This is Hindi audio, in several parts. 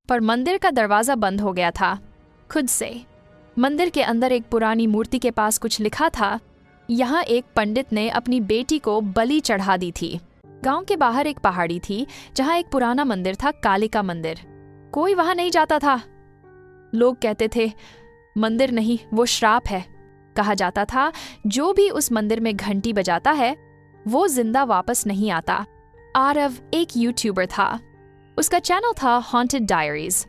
पर मंदिर का दरवाजा बंद हो गया था खुद से। मंदिर के अंदर एक पुरानी मूर्ति के पास कुछ लिखा था। यहाँ एक पंडित ने अपनी बेटी को बलि चढ़ा दी थी। गांव के बाहर एक पहाड़ी थी जहाँ एक पुराना मंदिर था, कालिका मंदिर। कोई वहां नहीं जाता था। लोग कहते थे मंदिर नहीं, वो श्राप है। कहा जाता था जो भी उस मंदिर में घंटी बजाता है वो जिंदा वापस नहीं आता। आरव एक यूट्यूबर था। उसका चैनल था हॉन्टेड डायरीज।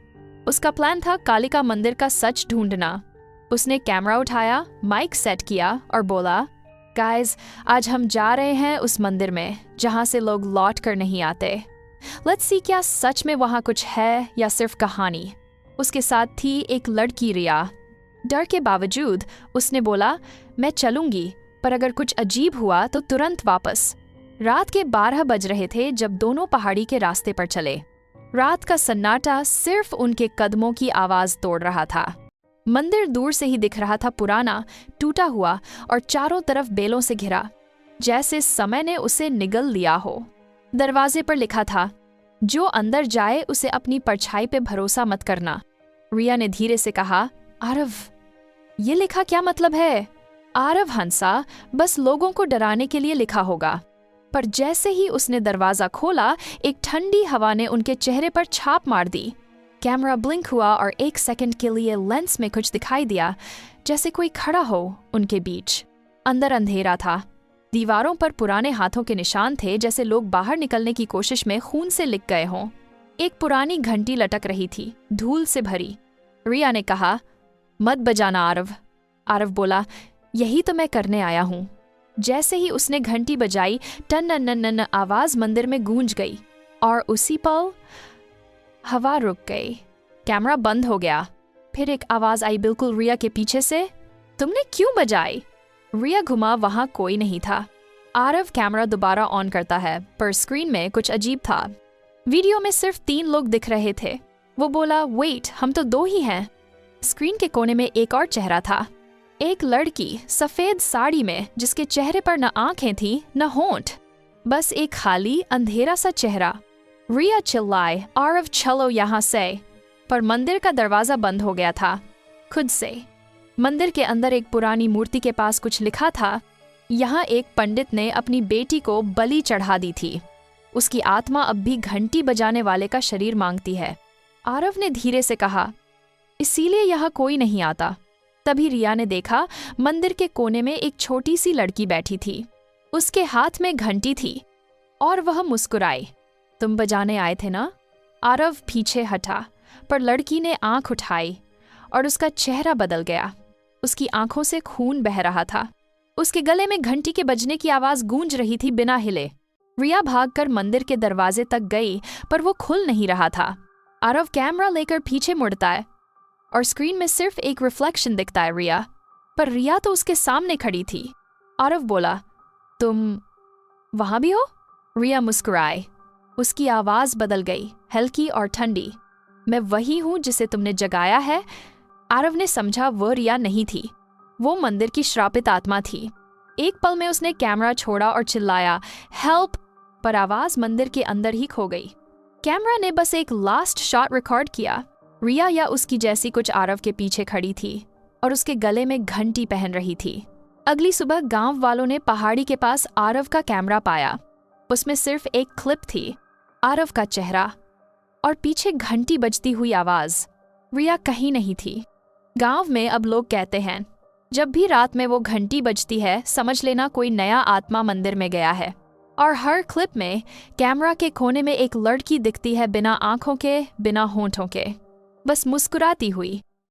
उसका प्लान था कालिका मंदिर का सच ढूंढना। उसने कैमरा उठाया, माइक सेट किया और बोला, गाइस, आज हम जा रहे हैं उस मंदिर में जहां से लोग लौट कर नहीं आते। लेट्स सी क्या सच में वहां कुछ है या सिर्फ कहानी। उसके साथ थी एक लड़की रिया। डर के बावजूद उसने बोला, मैं चलूंगी, पर अगर कुछ अजीब हुआ तो तुरंत वापस। रात के 12 बज रहे थे जब दोनों पहाड़ी के रास्ते पर चले। रात का सन्नाटा सिर्फ उनके कदमों की आवाज तोड़ रहा था। मंदिर दूर से ही दिख रहा था, पुराना, टूटा हुआ और चारों तरफ बेलों से घिरा, जैसे समय ने उसे निगल लिया हो। दरवाजे पर लिखा था, जो अंदर जाए उसे अपनी परछाई पे भरोसा मत करना। रिया ने धीरे से कहा, आरव, ये लिखा क्या मतलब है? आरव हंसा, बस लोगों को डराने के लिए लिखा होगा। पर जैसे ही उसने दरवाजा खोला, एक ठंडी हवा ने उनके चेहरे पर छाप मार दी। कैमरा ब्लिंक हुआ और 1 सेकंड के लिए लेंस में कुछ दिखाई दिया, जैसे कोई खड़ा हो उनके बीच। अंदर अंधेरा था। दीवारों पर पुराने हाथों के निशान थे, जैसे लोग बाहर निकलने की कोशिश में खून से लिख गए हों। एक पुरानी घंटी लटक रही थी, धूल से भरी। रिया ने कहा, मत बजाना आरव। आरव बोला, यही तो मैं करने आया हूँ। जैसे ही उसने घंटी बजाई, टन नन नन आवाज मंदिर में गूंज गई और उसी पल हवा रुक गई। कैमरा बंद हो गया। फिर एक आवाज आई बिल्कुल रिया के पीछे से, तुमने क्यों बजाई? रिया घुमा, वहां कोई नहीं था। आरव कैमरा दोबारा ऑन करता है, पर स्क्रीन में कुछ अजीब था। वीडियो में सिर्फ 3 लोग दिख रहे थे। वो बोला, वेट, हम तो 2 ही हैं। स्क्रीन के कोने में एक और चेहरा था। एक लड़की सफेद साड़ी में, जिसके चेहरे पर न आंखें थी न होंठ, बस एक खाली अंधेरा सा चेहरा। रिया चिल्लाए, आरव चलो यहाँ से, पर मंदिर का दरवाजा बंद हो गया था खुद से। मंदिर के अंदर एक पुरानी मूर्ति के पास कुछ लिखा था। यहाँ एक पंडित ने अपनी बेटी को बलि चढ़ा दी थी। उसकी आत्मा अब भी घंटी बजाने वाले का शरीर मांगती है। आरव ने धीरे से कहा, इसीलिए यहाँ कोई नहीं आता। तभी रिया ने देखा, मंदिर के कोने में एक छोटी सी लड़की बैठी थी। उसके हाथ में घंटी थी और वह मुस्कुराई। तुम बजाने आए थे ना? आरव पीछे हटा, पर लड़की ने आंख उठाई और उसका चेहरा बदल गया। उसकी आंखों से खून बह रहा था। उसके गले में घंटी के बजने की आवाज गूंज रही थी बिना हिले। रिया भागकर मंदिर के दरवाजे तक गई, पर वो खुल नहीं रहा था। आरव कैमरा लेकर पीछे मुड़ता है और स्क्रीन में सिर्फ एक रिफ्लेक्शन दिखता है, रिया। पर रिया तो उसके सामने खड़ी थी। आरव बोला, तुम वहां भी हो? रिया मुस्कुराई। उसकी आवाज बदल गई, हल्की और ठंडी। मैं वही हूं जिसे तुमने जगाया है। आरव ने समझा वो रिया नहीं थी, वो मंदिर की श्रापित आत्मा थी। एक पल में उसने कैमरा छोड़ा और चिल्लाया, हेल्प! पर आवाज मंदिर के अंदर ही खो गई। कैमरा ने बस एक लास्ट शॉट रिकॉर्ड किया। रिया या उसकी जैसी कुछ आरव के पीछे खड़ी थी और उसके गले में घंटी पहन रही थी। अगली सुबह गांव वालों ने पहाड़ी के पास आरव का कैमरा पाया। उसमें सिर्फ एक क्लिप थी, आरव का चेहरा और पीछे घंटी बजती हुई आवाज। रिया कहीं नहीं थी। गांव में अब लोग कहते हैं, जब भी रात में वो घंटी बजती है, समझ लेना कोई नया आत्मा मंदिर में गया है। और हर क्लिप में कैमरा के कोने में एक लड़की दिखती है, बिना आंखों के, बिना होंठों के, बस मुस्कुराती हुई।